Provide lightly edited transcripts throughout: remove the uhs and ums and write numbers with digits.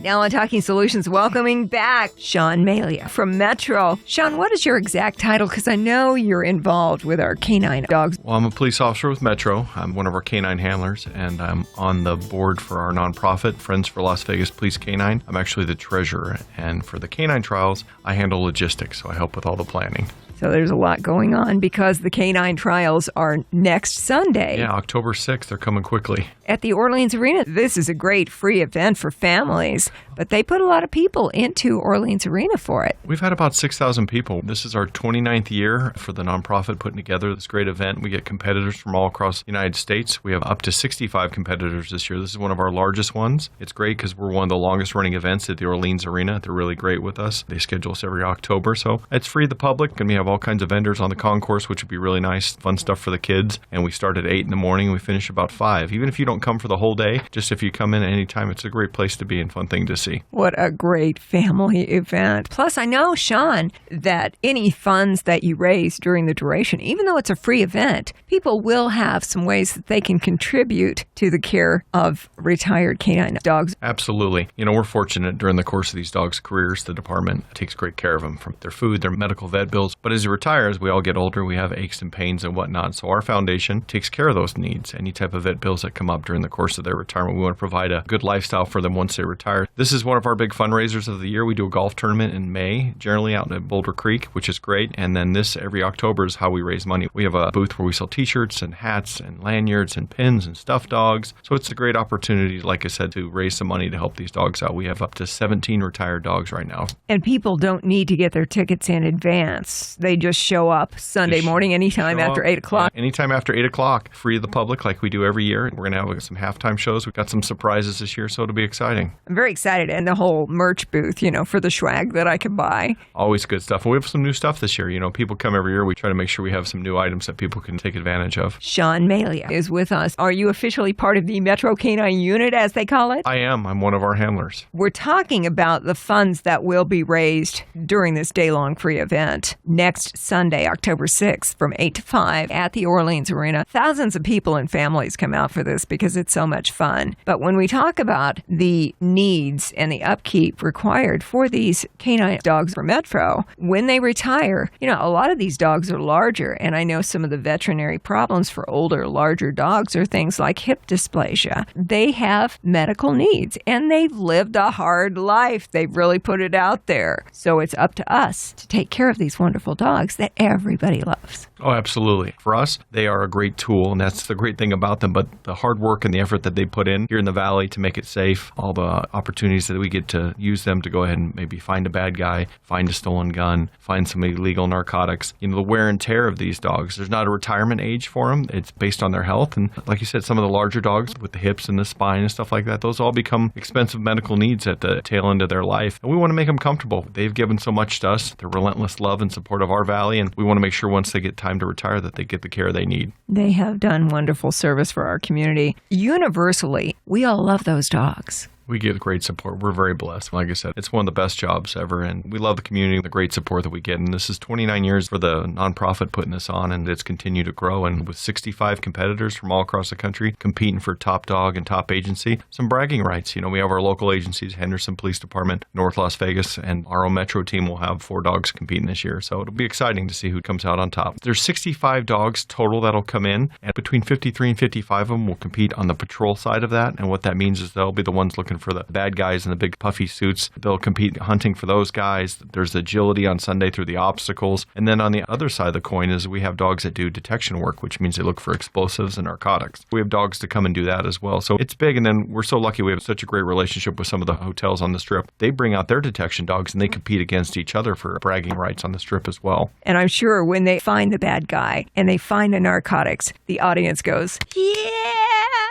Now on Talking Solutions, welcoming back Sean Malia from Metro. Sean, what is your exact title? Because I know you're involved with our canine dogs. Well, I'm a police officer with Metro. I'm one of our canine handlers, and I'm on the board for our nonprofit, Friends for Las Vegas Police Canine. I'm actually the treasurer, and for the canine trials, I handle logistics, so I help with all the planning. So there's a lot going on because the canine trials are next Sunday. Yeah, October 6th. They're coming quickly. At the Orleans Arena. This is a great free event for families, but they put a lot of people into Orleans Arena for it. We've had about 6,000 people. This is our 29th year for the nonprofit putting together this great event. We get competitors from all across the United States. We have up to 65 competitors this year. This is one of our largest ones. It's great because we're one of the longest running events at the Orleans Arena. They're really great with us. They schedule us every October, so it's free to the public, and we have all kinds of vendors on the concourse, which would be really nice, fun stuff for the kids. And we start at 8 in the morning and we finish about 5. Even if you don't come for the whole day, just if you come in at any time, it's a great place to be and fun thing to see. What a great family event. Plus, I know, Sean, that any funds that you raise during the duration, even though it's a free event, people will have some ways that they can contribute to the care of retired canine dogs. Absolutely. You know, we're fortunate during the course of these dogs' careers, the department takes great care of them, from their food, their medical vet bills. But as you retire, as we all get older, we have aches and pains and whatnot. So our foundation takes care of those needs. Any type of vet bills that come up during the course of their retirement, we want to provide a good lifestyle for them once they retire. This is one of our big fundraisers of the year. We do a golf tournament in May, generally out at Boulder Creek, which is great. And then this every October is how we raise money. We have a booth where we sell t-shirts and hats and lanyards and pins and stuffed dogs. So it's a great opportunity, like I said, to raise some money to help these dogs out. We have up to 17 retired dogs right now. And people don't need to get their tickets in advance. They just show up Sunday morning, anytime after 8 o'clock. Yeah, anytime after 8 o'clock, free to the public like we do every year. We're going to have some halftime shows. We've got some surprises this year, so it'll be exciting. I'm very excited. And the whole merch booth, for the swag that I can buy. Always good stuff. And we have some new stuff this year. People come every year. We try to make sure we have some new items that people can take advantage of. Sean Malia is with us. Are you officially part of the Metro Canine Unit, as they call it? I am. I'm one of our handlers. We're talking about the funds that will be raised during this day-long free event next Sunday, October 6th, from 8 to 5 at the Orleans Arena. Thousands of people and families come out for this because it's so much fun. But when we talk about the needs and the upkeep required for these canine dogs for Metro, when they retire, a lot of these dogs are larger, and I know some of the veterinary problems for older, larger dogs are things like hip dysplasia. They have medical needs, and they've lived a hard life. They've really put it out there. So it's up to us to take care of these wonderful dogs that everybody loves. Oh, absolutely. For us, they are a great tool, and that's the great thing about them. But the hard work and the effort that they put in here in the Valley to make it safe, all the opportunities that we get to use them to go ahead and maybe find a bad guy, find a stolen gun, find some illegal narcotics. The wear and tear of these dogs, there's not a retirement age for them. It's based on their health. And like you said, some of the larger dogs with the hips and the spine and stuff like that, those all become expensive medical needs at the tail end of their life. And we want to make them comfortable. They've given so much to us, their relentless love and support of our Valley, and we want to make sure once they get time to retire that they get the care they need. They have done wonderful service for our community. Universally, we all love those dogs. We get great support. We're very blessed. Like I said, it's one of the best jobs ever, and we love the community, the great support that we get. And this is 29 years for the nonprofit putting this on, and it's continued to grow. And with 65 competitors from all across the country competing for top dog and top agency, some bragging rights. We have our local agencies, Henderson Police Department, North Las Vegas, and our own Metro team will have 4 dogs competing this year. So it'll be exciting to see who comes out on top. There's 65 dogs total that'll come in, and between 53 and 55 of them will compete on the patrol side of that. And what that means is they'll be the ones looking for the bad guys in the big puffy suits. They'll compete hunting for those guys. There's agility on Sunday through the obstacles. And then on the other side of the coin is we have dogs that do detection work, which means they look for explosives and narcotics. We have dogs to come and do that as well. So it's big. And then we're so lucky we have such a great relationship with some of the hotels on the Strip. They bring out their detection dogs and they compete against each other for bragging rights on the Strip as well. And I'm sure when they find the bad guy and they find the narcotics, the audience goes, yeah!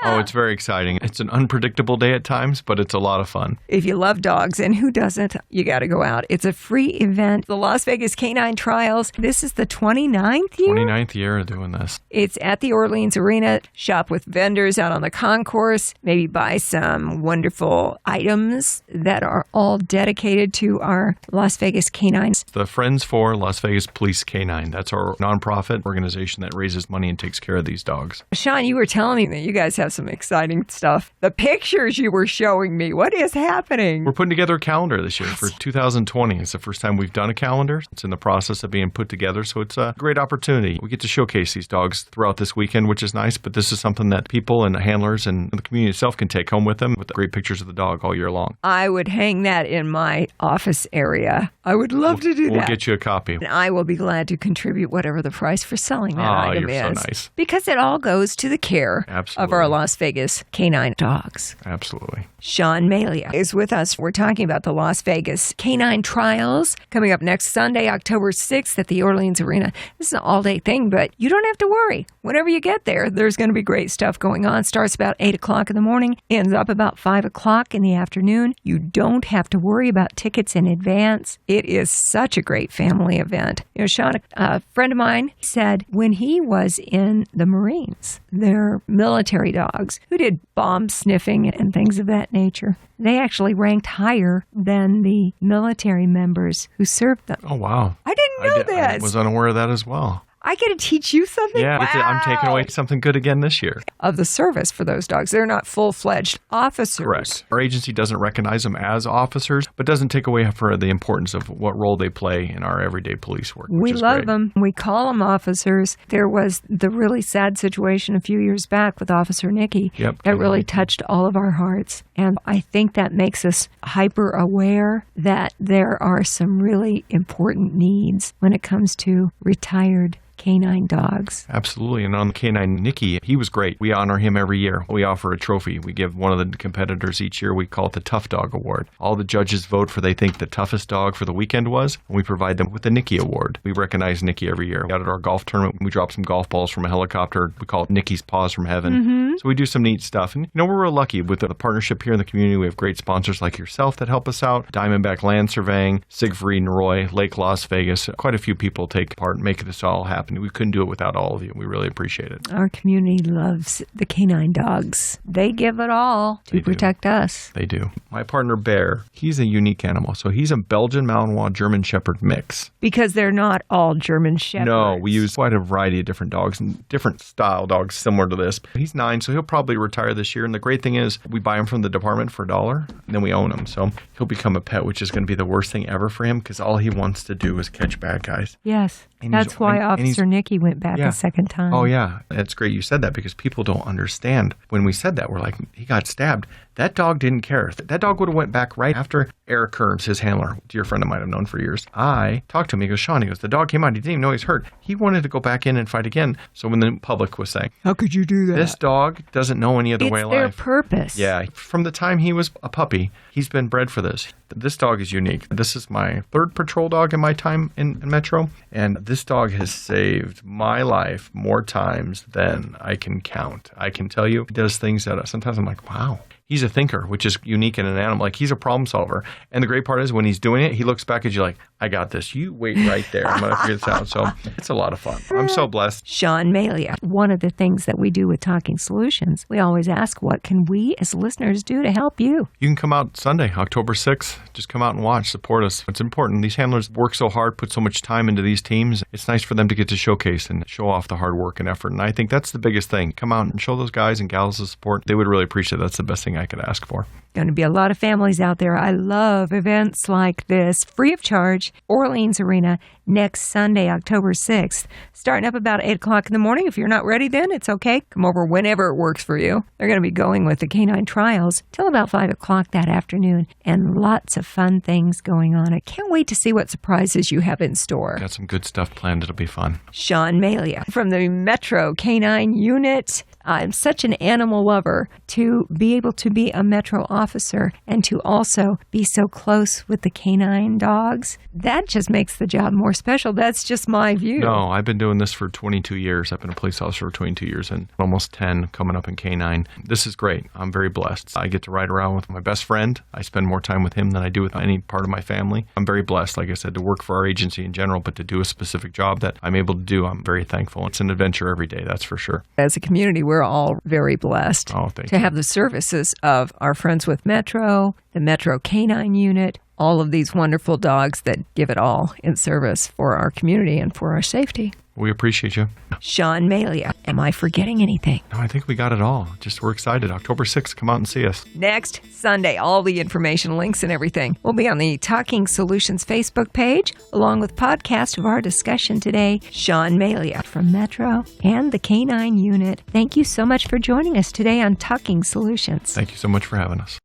Oh, it's very exciting. It's an unpredictable day at times, but it's a lot of fun. If you love dogs, and who doesn't, you got to go out. It's a free event. The Las Vegas Canine Trials. This is the 29th year? 29th year of doing this. It's at the Orleans Arena. Shop with vendors out on the concourse. Maybe buy some wonderful items that are all dedicated to our Las Vegas canines. The Friends for Las Vegas Police Canine. That's our nonprofit organization that raises money and takes care of these dogs. Sean, you were telling me that you got guys have some exciting stuff. The pictures you were showing me, what is happening? We're putting together a calendar this year for 2020. It's the first time we've done a calendar. It's in the process of being put together, so it's a great opportunity. We get to showcase these dogs throughout this weekend, which is nice, but this is something that people and handlers and the community itself can take home with them with great pictures of the dog all year long. I would hang that in my office area. I would love to do that. We'll get you a copy. And I will be glad to contribute whatever the price for selling that item is. You're so nice. Because it all goes to the care of our Las Vegas canine dogs. Absolutely. Sean Malia is with us. We're talking about the Las Vegas Canine Trials coming up next Sunday, October 6th at the Orleans Arena. This is an all-day thing, but you don't have to worry. Whenever you get there, there's going to be great stuff going on. Starts about 8 o'clock in the morning, ends up about 5 o'clock in the afternoon. You don't have to worry about tickets in advance. It is such a great family event. You know, Sean, a friend of mine, said when he was in the Marines, their military dogs who did bomb sniffing and things of that nature, they actually ranked higher than the military members who served them. Oh, wow. I didn't know this. I was unaware of that as well. I get to teach you something? Yeah, wow. I'm taking away something good again this year. Of the service for those dogs. They're not full-fledged officers. Correct. Our agency doesn't recognize them as officers, but doesn't take away for the importance of what role they play in our everyday police work. We love them. We call them officers. There was the really sad situation a few years back with Officer Nikki. Yep. That really touched all of our hearts. And I think that makes us hyper-aware that there are some really important needs when it comes to retired canine dogs. Absolutely. And on the canine Nicky, he was great. We honor him every year. We offer a trophy. We give one of the competitors each year. We call it the Tough Dog Award. All the judges vote for they think the toughest dog for the weekend was, and we provide them with the Nicky Award. We recognize Nicky every year. Out at our golf tournament, we drop some golf balls from a helicopter. We call it Nicky's Paws from Heaven. Mm-hmm. So we do some neat stuff. And, we're real lucky with the partnership here in the community. We have great sponsors like yourself that help us out. Diamondback Land Surveying, Siegfried and Roy, Lake Las Vegas. Quite a few people take part and make this all happen. We couldn't do it without all of you. We really appreciate it. Our community loves the canine dogs. They give it all to protect us. They do. My partner, Bear, he's a unique animal. So he's a Belgian Malinois German Shepherd mix. Because they're not all German Shepherds. No, we use quite a variety of different dogs and different style dogs similar to this. He's 9, so he'll probably retire this year. And the great thing is we buy him from the department for $1, and then we own him. So he'll become a pet, which is going to be the worst thing ever for him because all he wants to do is catch bad guys. Yes. That's why Officer Nicky went back a second time. Oh, yeah. That's great you said that because people don't understand. When we said that, we're like, he got stabbed. That dog didn't care. That dog would have went back right after Eric Kearns, his handler, dear friend of mine I've known for years. I talked to him. He goes, Sean, the dog came out. He didn't even know he's hurt. He wanted to go back in and fight again. So when the public was saying, how could you do that? This dog doesn't know any other way of life. It's their purpose. Yeah. From the time he was a puppy, he's been bred for this. This dog is unique. This is my 3rd patrol dog in my time in Metro. And this dog has saved my life more times than I can count. I can tell you, he does things that sometimes I'm like, wow. He's a thinker, which is unique in an animal. Like, he's a problem solver. And the great part is when he's doing it, he looks back at you like, I got this. You wait right there. I'm going to figure this out. So it's a lot of fun. I'm so blessed. Sean Malia. One of the things that we do with Talking Solutions, we always ask, what can we as listeners do to help you? You can come out Sunday, October 6th. Just come out and watch. Support us. It's important. These handlers work so hard, put so much time into these teams. It's nice for them to get to showcase and show off the hard work and effort. And I think that's the biggest thing. Come out and show those guys and gals the support. They would really appreciate it. That's the best thing I could ask for. Going to be a lot of families out there. I love events like this, free of charge, Orleans Arena, next Sunday, October 6th, starting up about 8 o'clock in the morning. If you're not ready then, it's okay. Come over whenever it works for you. They're going to be going with the canine trials till about 5 o'clock that afternoon, and lots of fun things going on. I can't wait to see what surprises you have in store. Got some good stuff planned. It'll be fun. Sean Malia from the Metro Canine Unit. I'm such an animal lover to be able to be a Metro officer and to also be so close with the canine dogs. That just makes the job more special. That's just my view. No, I've been doing this for 22 years. I've been a police officer for 22 years and almost 10 coming up in canine. This is great. I'm very blessed. I get to ride around with my best friend. I spend more time with him than I do with any part of my family. I'm very blessed, like I said, to work for our agency in general, but to do a specific job that I'm able to do, I'm very thankful. It's an adventure every day, that's for sure. As a community, we're all very blessed to have the services of our friends with Metro, the Metro Canine Unit, all of these wonderful dogs that give it all in service for our community and for our safety. We appreciate you. Sean Malia. Am I forgetting anything? No, I think we got it all. Just we're excited. October 6th, come out and see us. Next Sunday, all the information, links, and everything will be on the Talking Solutions Facebook page, along with podcast of our discussion today. Sean Malia from Metro and the K9 Unit. Thank you so much for joining us today on Talking Solutions. Thank you so much for having us.